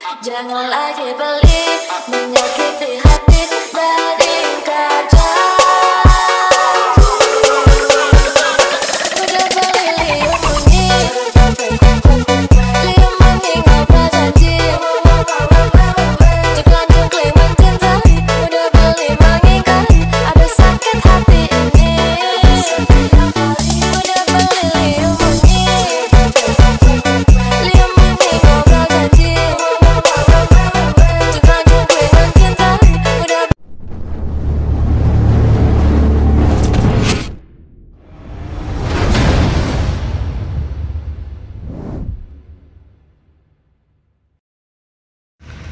Jangan lagi pelit, menyakiti hati dan ingkar janji. Udah beli liuk bunyi, liuk mengingat janji. Ceklan cekling mencintai, udah beli mengingkari, ada sakit hati ini. Udah beli liuk bunyi, liuk mengingat janji.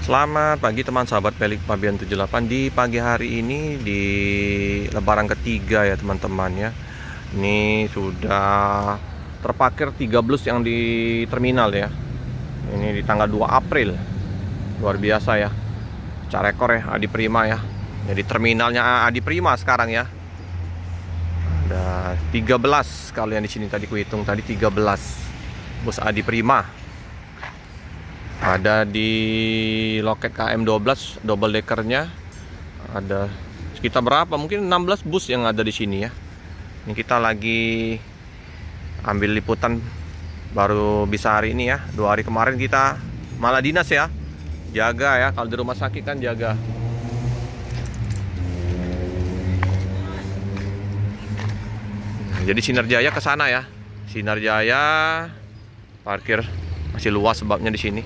Selamat pagi teman sahabat Pelik Pabian 78. Di pagi hari ini di lebaran ketiga ya teman-teman ya. Ini sudah terparkir 3 bus yang di terminal ya. Ini di tanggal 2 April. Luar biasa ya. Pecah rekor ya Adi Prima ya. Jadi terminalnya Adi Prima sekarang ya. Ada 13 kalau yang di sini tadi kuhitung tadi 13 bus Adi Prima. Ada di loket KM12 double deckernya ada sekitar berapa, mungkin 16 bus yang ada di sini ya. Ini kita lagi ambil liputan baru bisa hari ini ya. 2 hari kemarin kita malah dinas ya, jaga ya, kalau di rumah sakit kan jaga. Jadi Sinar Jaya ke sana ya. Sinar Jaya parkir masih luas sebabnya di sini.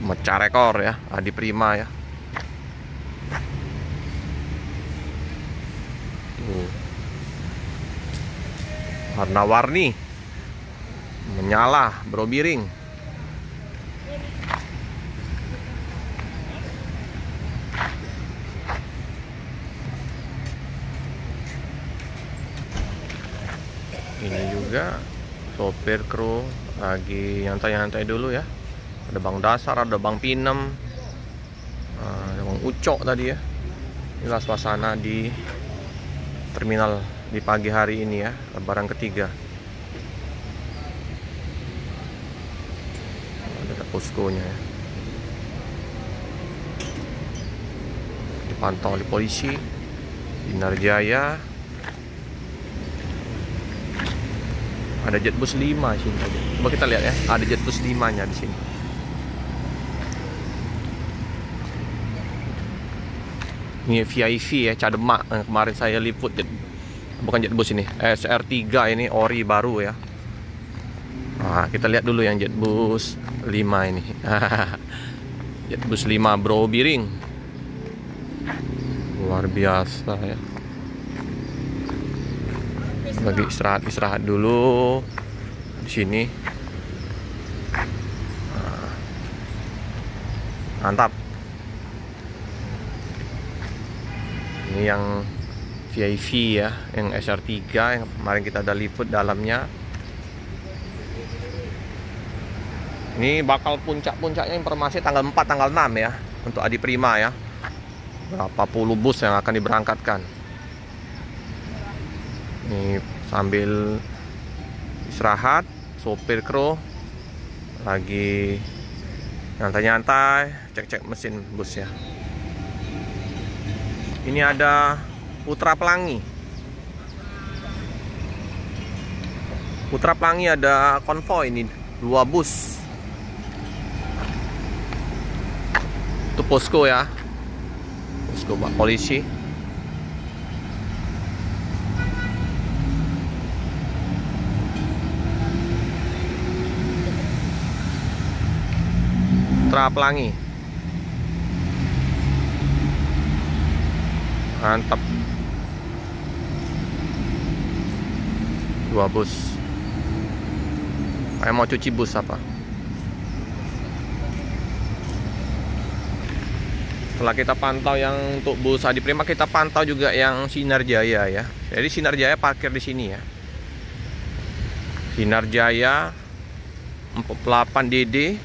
Mecah rekor ya Adi Prima ya. Tuh. Warna-warni menyala bro biring. Ini juga sopir kru lagi nyantai-nyantai dulu ya. Ada Bang Dasar, ada Bang Pinem, ada Bang Ucok tadi ya. Inilah suasana di terminal di pagi hari ini ya, lebaran ketiga. Ada poskonya ya. Dipantau oleh polisi Sinar Jaya. Ada Jetbus 5 sini. Coba kita lihat ya, ada Jetbus 5-nya di sini. Ini VIP ya, Cademak yang kemarin saya liput. Bukan Jetbus ini, SR3 ini ori baru ya. Nah, kita lihat dulu yang Jetbus 5 ini. Jetbus 5 bro biring. Luar biasa ya. Lagi istirahat dulu di sini. Mantap. Ini yang VIP ya, yang SR3 yang kemarin kita udah liput dalamnya. Ini bakal puncak-puncaknya informasi tanggal 4 tanggal 6 ya untuk Adi Prima ya. Berapa puluh bus yang akan diberangkatkan. Ini sambil istirahat, sopir kru lagi nyantai-nyantai, cek-cek mesin bus ya. Ini ada Putra Pelangi. Putra Pelangi ada konvoi ini 2 bus. Itu posko ya. Posko Pak Polisi. Putra Pelangi. Mantap. 2 bus. Kayak mau cuci bus apa? Setelah kita pantau yang untuk bus Adi Prima, kita pantau juga yang Sinar Jaya ya. Jadi Sinar Jaya parkir di sini ya. Sinar Jaya 48 DD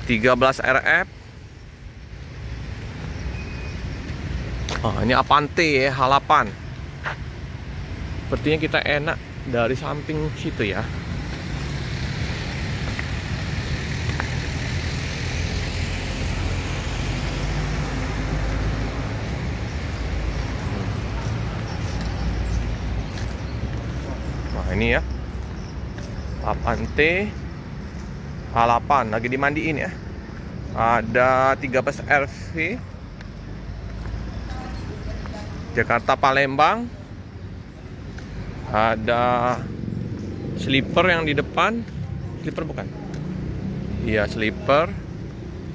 13 RF. Oh, ini Avante ya, H8. Sepertinya kita enak dari samping situ ya. ini ya, Avante A8 lagi dimandiin ya. Ada 13 RV Jakarta Palembang. Ada sleeper yang di depan. Sleeper bukan? Iya, sleeper.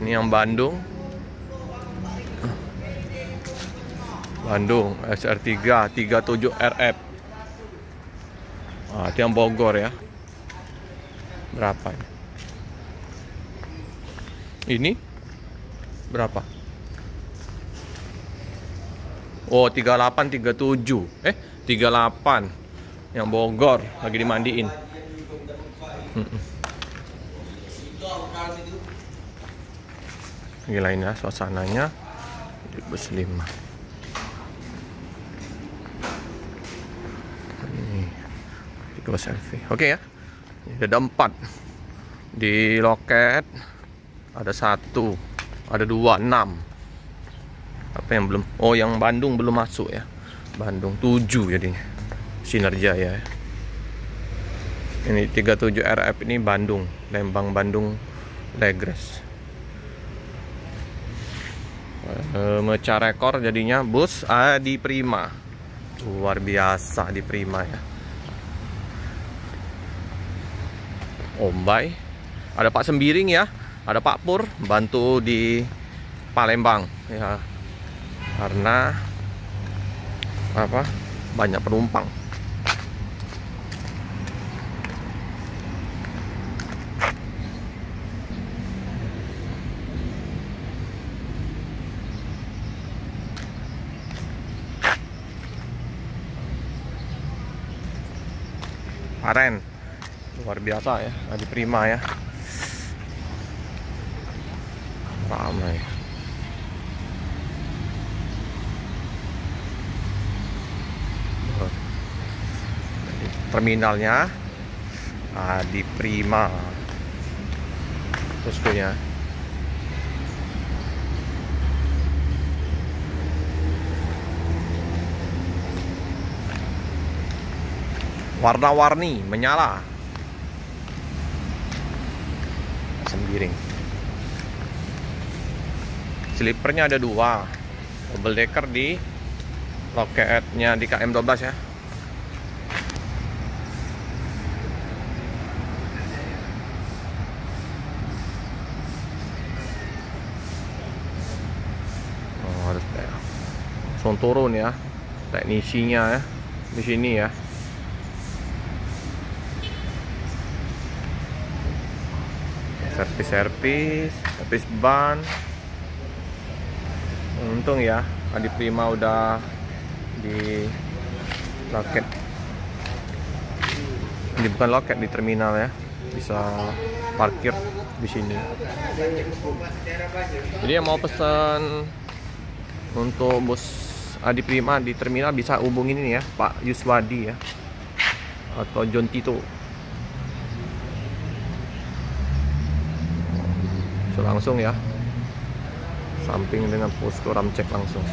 Ini yang Bandung. Bandung SR3 37 RF. Nah, itu yang Bogor ya. Berapa ini? Ini berapa? Oh, 38 37. 38 yang Bogor lagi dimandiin. Gila ini ya suasananya di bus 5. Ini di bus selfie. Oke ya. Ada 4 di loket. Ada 1, ada 2, 6. Apa yang belum? Oh, yang Bandung belum masuk ya. Bandung 7 jadinya. Sinarjaya ya. Ini 37 RF ini Bandung, Lembang Bandung Legres. Mecah rekor jadinya bus Adi Prima. Luar biasa Adi Prima ya. Ombay. Ada Pak Sembiring ya. Ada Pak Pur bantu di Palembang ya. Karena apa? Banyak penumpang. Aren luar biasa ya, Adi Prima ya, ramai. Terminalnya Adi Prima poskonya. Warna-warni menyala. Sembiring. Sleepernya ada 2. Double decker di loketnya di KM12 ya. Oh, harus langsung turun ya. Teknisinya ya di sini ya. Servis ban. Untung ya Adi Prima udah di loket. Ini bukan loket, di terminal ya. Bisa parkir di sini. Jadi yang mau pesan untuk bus Adi Prima di terminal bisa hubungin ini ya, Pak Yuswadi ya, atau John Tito. Langsung ya, samping dengan posko Ramcek langsung.